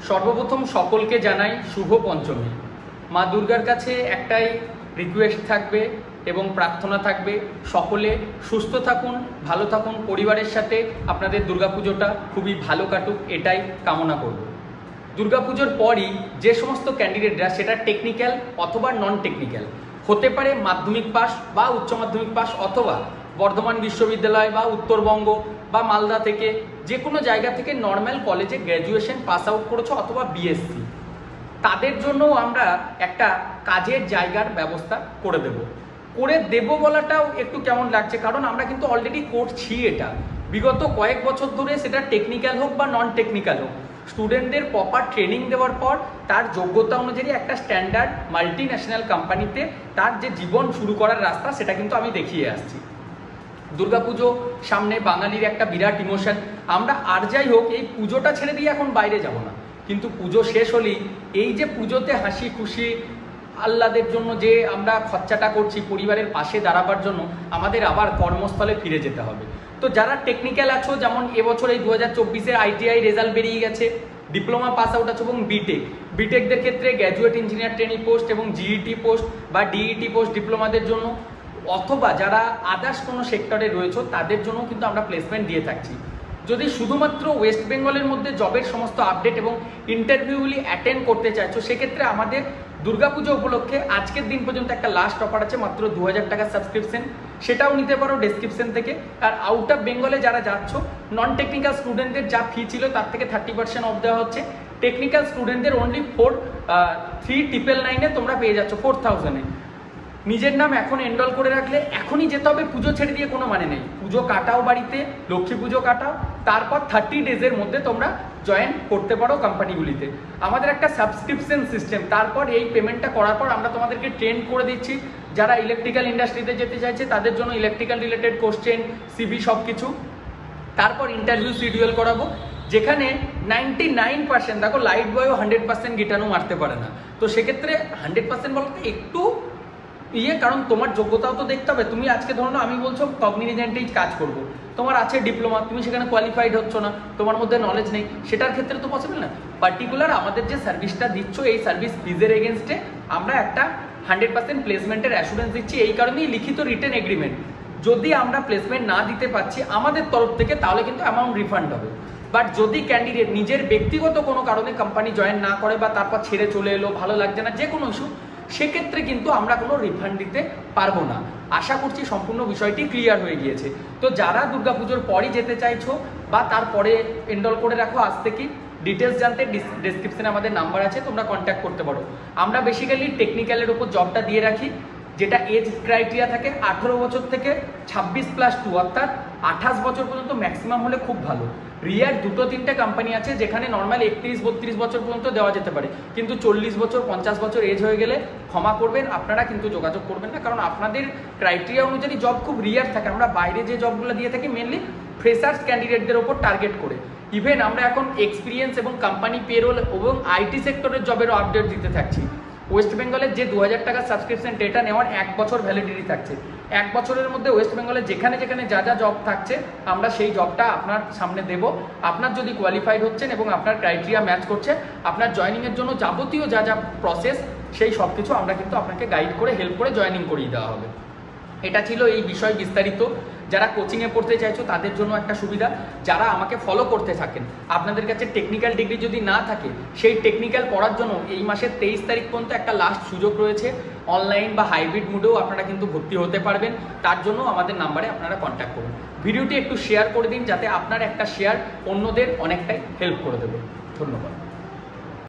সর্বপ্রথম সকলকে জানাই শুভ পঞ্চমী। মা দুর্গার কাছে একটাই রিকোয়েস্ট থাকবে এবং প্রার্থনা থাকবে, সকলে সুস্থ থাকুন, ভালো থাকুন, পরিবারের সাথে আপনাদের দুর্গাপুজোটা খুবই ভালো কাটুক, এটাই কামনা করব। দুর্গাপুজোর পরই যে সমস্ত ক্যান্ডিডেটরা, সেটা টেকনিক্যাল অথবা নন টেকনিক্যাল হতে পারে, মাধ্যমিক পাস বা উচ্চ মাধ্যমিক পাস অথবা বর্ধমান বিশ্ববিদ্যালয় বা উত্তরবঙ্গ বা মালদা থেকে যে কোনো জায়গা থেকে নর্মাল কলেজে গ্র্যাজুয়েশন পাস আউট করেছো অথবা বিএসসি, তাদের জন্য আমরা একটা কাজের জায়গার ব্যবস্থা করে দেব বলাটাও একটু কেমন লাগছে, কারণ আমরা কিন্তু অলরেডি করছি এটা বিগত কয়েক বছর ধরে, সেটা টেকনিক্যাল হোক বা নন টেকনিক্যাল হোক। স্টুডেন্টদের প্রপার ট্রেনিং দেওয়ার পর তার যোগ্যতা অনুযায়ী একটা স্ট্যান্ডার্ড মাল্টি ন্যাশনাল কোম্পানিতে তার যে জীবন শুরু করার রাস্তা, সেটা কিন্তু আমি দেখিয়ে আসছি। দুর্গাপুজো সামনে, বাঙালির একটা বিরাট ইমোশন। আমরা আর যাই হোক এই পুজোটা ছেড়ে দিয়ে এখন বাইরে যাব না, কিন্তু পুজো শেষ হলেই এই যে পুজোতে হাসি খুশি আহ্লাদের জন্য যে আমরা খরচাটা করছি পরিবারের পাশে দাঁড়াবার জন্য, আমাদের আবার কর্মস্থলে ফিরে যেতে হবে। তো যারা টেকনিক্যাল আছো, যেমন এবছর এই 2024-এর আইটিআই রেজাল্ট বেরিয়ে গেছে, ডিপ্লোমা পাস আউট আছে এবং বিটেকদের ক্ষেত্রে গ্র্যাজুয়েট ইঞ্জিনিয়ার ট্রেনিং পোস্ট এবং জিইটি পোস্ট বা ডিইটি পোস্ট ডিপ্লোমাদের জন্য, অথবা যারা আদার্স কোনো সেক্টরে রয়েছে তাদের জন্য কিন্তু আমরা প্লেসমেন্ট দিয়ে থাকছি। যদি শুধুমাত্র ওয়েস্ট বেঙ্গলের মধ্যে জবের সমস্ত আপডেট এবং ইন্টারভিউগুলি অ্যাটেন্ড করতে চাইছো, সেক্ষেত্রে আমাদের দুর্গাপুজো উপলক্ষে আজকের দিন পর্যন্ত একটা লাস্ট অফার আছে, মাত্র 2000 টাকার সাবস্ক্রিপশন, সেটাও নিতে পারো ডেসক্রিপশন থেকে। আর আউট অফ বেঙ্গলে যারা যাচ্ছ, নন টেকনিক্যাল স্টুডেন্টদের যা ফি ছিল তার থেকে 30% অফ দেওয়া হচ্ছে। টেকনিক্যাল স্টুডেন্টদের অনলি 3999-এ তোমরা পেয়ে যাচ্ছ 4000-এ। নিজের নাম এখন এনরোল করে রাখলে এখনই যেতে হবে, পুজো ছেড়ে দিয়ে কোনো মানে নেই। পুজো কাটাও বাড়িতে, লক্ষ্মী পুজো কাটাও, তারপর 30 ডেজের মধ্যে তোমরা জয়েন করতে পারো কোম্পানিগুলিতে। আমাদের একটা সাবস্ক্রিপশন সিস্টেম, তারপর এই পেমেন্টটা করার পর আমরা তোমাদেরকে ট্রেন করে দিচ্ছি। যারা ইলেকট্রিক্যাল ইন্ডাস্ট্রিতে যেতে চাইছে তাদের জন্য ইলেকট্রিক্যাল রিলেটেড কোশ্চেন, সিভি সব কিছু, তারপর ইন্টারভিউ শিডিউল করাবো, যেখানে 99% দেখো লাইট বয়ও 100% গিটারও মারতে পারে না। তো সেক্ষেত্রে 100% বলতে একটু কারণ তোমার যোগ্যতাও তো দেখতে হবে। তুমি আজকে ধরো আমি বলছো কগনিজেন্টেই কাজ করব, তোমার আছে ডিপ্লোমা, তুমি সেখানে কোয়ালিফাইড হচ্ছ না, তোমার মধ্যে নলেজ নেই, সেটার ক্ষেত্রে তো পসিবল না। পার্টিকুলার আমাদের যে সার্ভিসটা দিচ্ছ, এই সার্ভিস ফিজের এগেনস্টে আমরা একটা 100% প্লেসমেন্টের অ্যাসুরেন্স দিচ্ছি। এই কারণেই লিখিত রিটেন এগ্রিমেন্ট, যদি আমরা প্লেসমেন্ট না দিতে পারছি আমাদের তরফ থেকে, তাহলে কিন্তু অ্যামাউন্ট রিফান্ড হবে। বাট যদি ক্যান্ডিডেট নিজের ব্যক্তিগত কোনো কারণে কোম্পানি জয়েন না করে বা তারপর ছেড়ে চলে এলো, ভালো লাগছে না, যে কোনো ইস্যু, সেক্ষেত্রে কিন্তু আমরা কোনো রিফান্ড দিতে পারবো না। আশা করছি সম্পূর্ণ বিষয়টি ক্লিয়ার হয়ে গিয়েছে। তো যারা দুর্গাপুজোর পরই যেতে চাইছো বা তারপরে এনরোল করে রাখো, আজ থেকে ডিটেলস জানতে ডেসক্রিপশনে আমাদের নাম্বার আছে, তোমরা কন্ট্যাক্ট করতে পারো। আমরা বেসিক্যালি টেকনিক্যালের উপর জবটা দিয়ে রাখি, যেটা এজ ক্রাইটেরিয়া থাকে 18 বছর থেকে 26+2 অর্থাৎ 28 বছর পর্যন্ত ম্যাক্সিমাম হলে খুব ভালো। রিয়ার 2-3টে কোম্পানি আছে যেখানে নর্মাল 31-32 বছর পর্যন্ত দেওয়া যেতে পারে, কিন্তু 40 বছর 50 বছর এজ হয়ে গেলে ক্ষমা করবেন, আপনারা কিন্তু যোগাযোগ করবেন না, কারণ আপনাদের ক্রাইটেরিয়া অনুযায়ী জব খুব রিয়ার থাকে। আমরা বাইরে যে জবগুলো দিয়ে থাকি মেনলি ফ্রেশার্স ক্যান্ডিডেটদের ওপর টার্গেট করে। ইভেন আমরা এখন এক্সপিরিয়েন্স এবং কোম্পানি পেরোল এবং আইটি সেক্টরের জবেরও আপডেট দিতে থাকছি। ওয়েস্ট বেঙ্গলের যে 2000 টাকার সাবস্ক্রিপশন, ডেটা নেওয়ার 1 বছর ভ্যালিডিটি থাকছে। 1 বছরের মধ্যে ওয়েস্ট বেঙ্গলে যেখানে যেখানে যা যা জব থাকছে আমরা সেই জবটা আপনার সামনে দেব। আপনার যদি কোয়ালিফাইড হচ্ছেন এবং আপনার ক্রাইটেরিয়া ম্যাচ করছে, আপনার জয়েনিংয়ের জন্য যাবতীয় যা যা প্রসেস, সেই সব কিছু আমরা কিন্তু আপনাকে গাইড করে হেল্প করে জয়েনিং করিয়ে দেওয়া হবে। এটা ছিল এই বিষয় বিস্তারিত। যারা কোচিংয়ে পড়তে চাইছো তাদের জন্য একটা সুবিধা, যারা আমাকে ফলো করতে থাকেন, আপনাদের কাছে টেকনিক্যাল ডিগ্রি যদি না থাকে, সেই টেকনিক্যাল পড়ার জন্য এই মাসের 23 তারিখ পর্যন্ত একটা লাস্ট সুযোগ রয়েছে। অনলাইন বা হাইব্রিড মোডেও আপনারা কিন্তু ভর্তি হতে পারবেন। তার জন্য আমাদের নাম্বারে আপনারা কন্ট্যাক্ট করুন। ভিডিওটি একটু শেয়ার করে দিন, যাতে আপনার একটা শেয়ার অন্যদের অনেকটাই হেল্প করে দেবে। ধন্যবাদ।